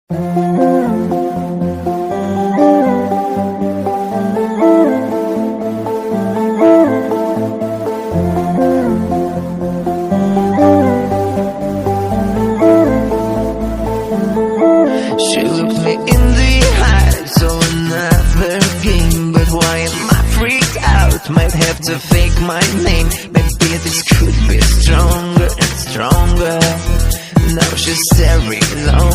She looked me in the eyes, so another game. But why am I freaked out? Might have to fake my name. Maybe this could be stronger and stronger. Now she's staring long